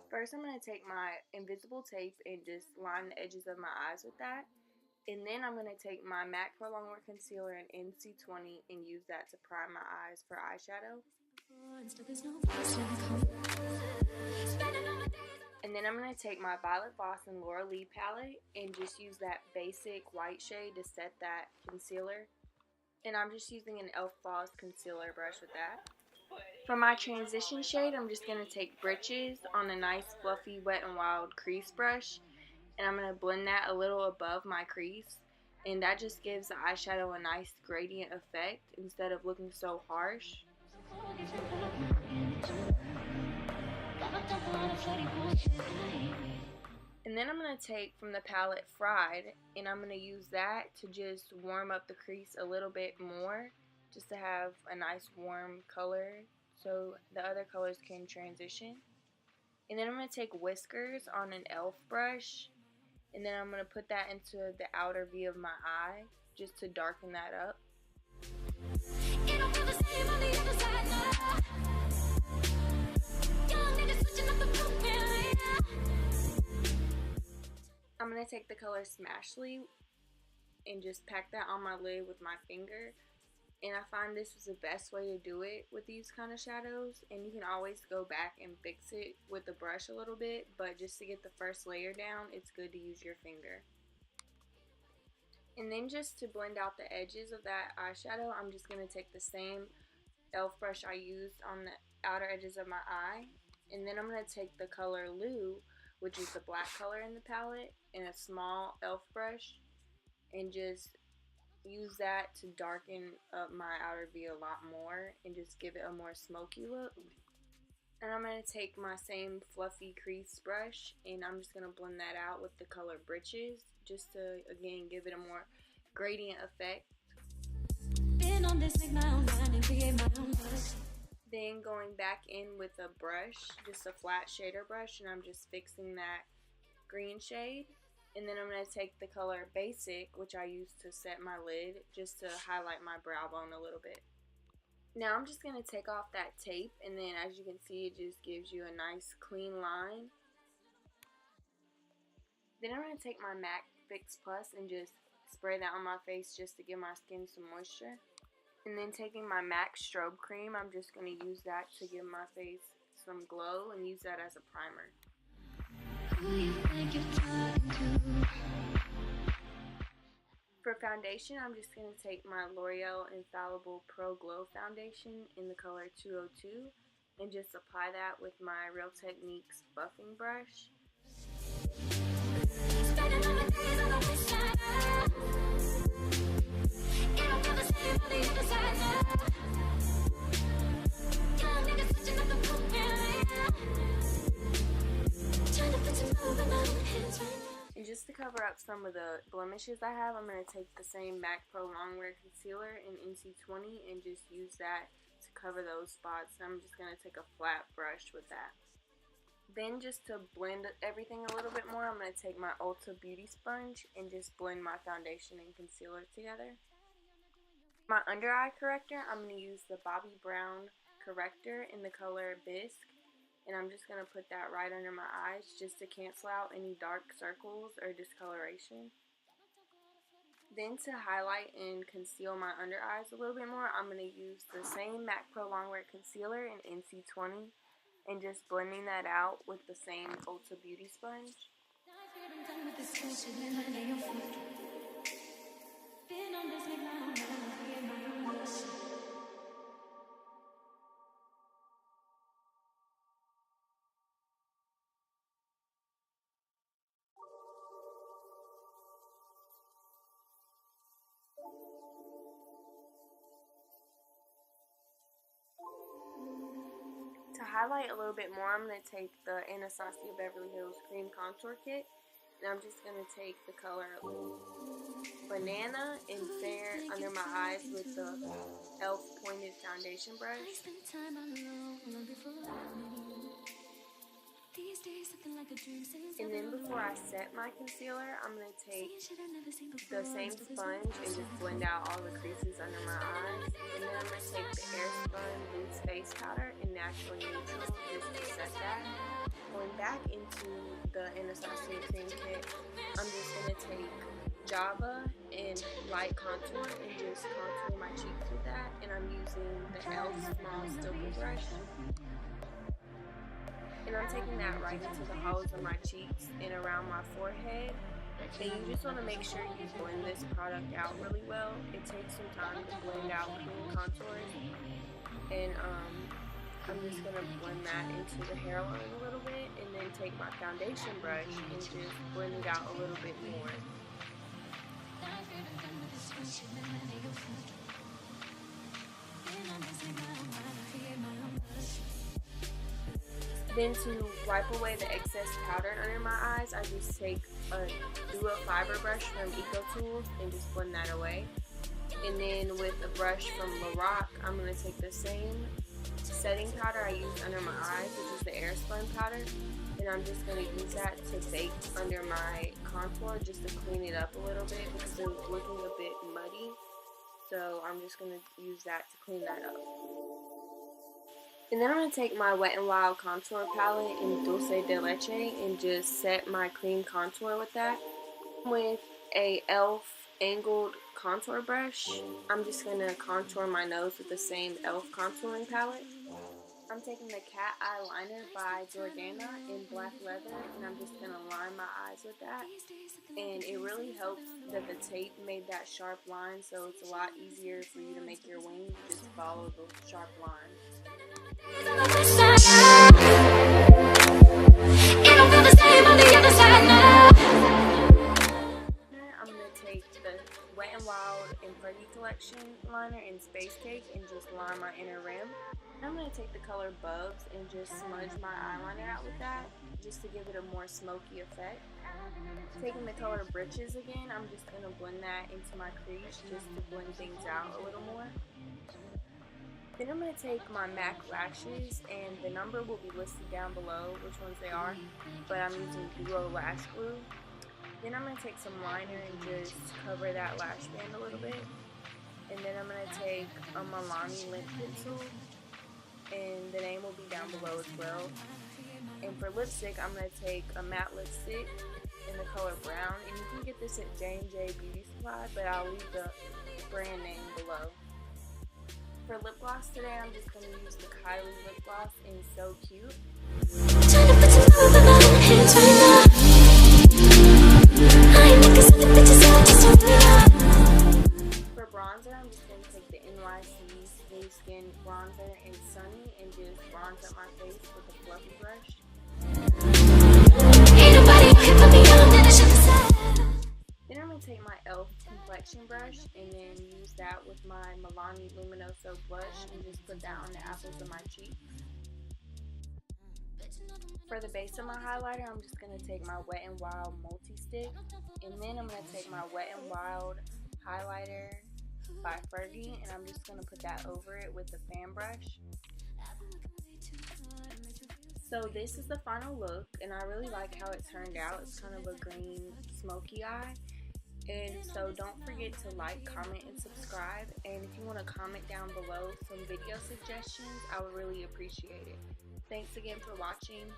First, I'm going to take my invisible tape and just line the edges of my eyes with that. And then I'm going to take my MAC Pro Longwear Concealer in NC20 and use that to prime my eyes for eyeshadow. And then I'm going to take my Violet Voss and Laura Lee palette and just use that basic white shade to set that concealer. And I'm just using an e.l.f. Floss concealer brush with that. For my transition shade, I'm just going to take Britches on a nice fluffy Wet n Wild crease brush. And I'm going to blend that a little above my crease. And that just gives the eyeshadow a nice gradient effect instead of looking so harsh. And then I'm going to take from the palette Fried, and I'm going to use that to just warm up the crease a little bit more, just to have a nice warm color so the other colors can transition. And then I'm going to take Whiskers on an e.l.f. brush, and then I'm going to put that into the outer V of my eye just to darken that up. I'm going to take the color Smashly and just pack that on my lid with my finger. And I find this was the best way to do it with these kind of shadows. And you can always go back and fix it with the brush a little bit, but just to get the first layer down, it's good to use your finger. And then just to blend out the edges of that eyeshadow, I'm just going to take the same e.l.f. brush I used on the outer edges of my eye. And then I'm going to take the color Lou, which is the black color in the palette, in a small e.l.f. brush, and just use that to darken up my outer V a lot more and just give it a more smoky look. And I'm going to take my same fluffy crease brush and I'm just going to blend that out with the color Britches just to, again, give it a more gradient effect. Then going back in with a brush, just a flat shader brush, and I'm just fixing that green shade. And then I'm going to take the color Basic, which I use to set my lid, just to highlight my brow bone a little bit. Now I'm just going to take off that tape, and then as you can see, it just gives you a nice clean line. Then I'm going to take my MAC Fix Plus and just spray that on my face just to give my skin some moisture. And then taking my MAC Strobe Cream, I'm just going to use that to give my face some glow and use that as a primer. For foundation, I'm just going to take my L'Oreal Infallible Pro Glow Foundation in the color 202 and just apply that with my Real Techniques buffing brush. And just to cover up some of the blemishes I have, I'm going to take the same MAC Pro Longwear Concealer in NC20 and just use that to cover those spots. I'm just going to take a flat brush with that. Then just to blend everything a little bit more, I'm going to take my Ulta Beauty Sponge and just blend my foundation and concealer together. My under eye corrector, I'm going to use the Bobbi Brown corrector in the color Bisque. And I'm just going to put that right under my eyes just to cancel out any dark circles or discoloration. Then to highlight and conceal my under eyes a little bit more, I'm going to use the same MAC Pro Longwear Concealer in NC20 and just blending that out with the same Ulta Beauty Sponge. To highlight a little bit more, I'm going to take the Anastasia Beverly Hills Cream Contour Kit, and I'm just going to take the color Banana and Fair under my eyes with the e.l.f. Pointed Foundation Brush. And then before I set my concealer, I'm going to take the same sponge and just blend out all the creases under my eyes. And then I'm going to take the Airspun Loose Face Powder in Natural Neutral just to set that. Going back into the Anastasia Cream Kit, I'm just going to take Java and light contour and just contour my cheeks with that. And I'm using the e.l.f. Small Stipple Brush. And I'm taking that right into the hollows of my cheeks and around my forehead. And you just want to make sure you blend this product out really well. It takes some time to blend out clean contours. And I'm just going to blend that into the hairline a little bit, and then take my foundation brush and just blend it out a little bit more. Then to wipe away the excess powder under my eyes, I just take a Duo Fiber brush from Eco Tools and just blend that away. And then with a brush from Lorac, I'm going to take the same setting powder I used under my eyes, which is the Airspun powder, and I'm just going to use that to bake under my contour just to clean it up a little bit because it was looking a bit muddy. So I'm just going to use that to clean that up. And then I'm going to take my Wet n Wild contour palette in Dulce de Leche and just set my cream contour with that. With a e.l.f. angled contour brush, I'm just going to contour my nose with the same e.l.f. contouring palette. I'm taking the Cat Eye Liner by Jordana in Black Leather, and I'm just going to line my eyes with that. And it really helps that the tape made that sharp line, so it's a lot easier for you to make your wings. Just follow the sharp line. I'm going to take the Wet n Wild and Fergie Collection liner in Space Cake and just line my inner rim. I'm going to take the color Bubs and just smudge my eyeliner out with that, just to give it a more smoky effect. Taking the color Britches again, I'm just going to blend that into my crease just to blend things out a little more. Then I'm going to take my MAC lashes, and the number will be listed down below which ones they are, but I'm using Duo Lash Glue. Then I'm going to take some liner and just cover that lash band a little bit. And then I'm going to take a Milani lip pencil, and the name will be down below as well. And for lipstick, I'm going to take a matte lipstick in the color brown, and you can get this at J&J Beauty Supply, but I'll leave the brand name below. For lip gloss today, I'm just going to use the Kylie lip gloss in So Cute. For bronzer, I'm just going to take the NYC Smooth Skin Bronzer in Sunny and just bronze up my face with a fluffy brush. Then I'm going to take my e.l.f. complexion brush and then use that with my Milani Luminoso blush and just put that on the apples of my cheeks. For the base of my highlighter, I'm just going to take my Wet n Wild multi-stick, and then I'm going to take my Wet n Wild highlighter by Fergie, and I'm just going to put that over it with the fan brush. So this is the final look, and I really like how it turned out. It's kind of a green smoky eye. And so don't forget to like, comment, and subscribe. And if you want to comment down below some video suggestions, I would really appreciate it. Thanks again for watching.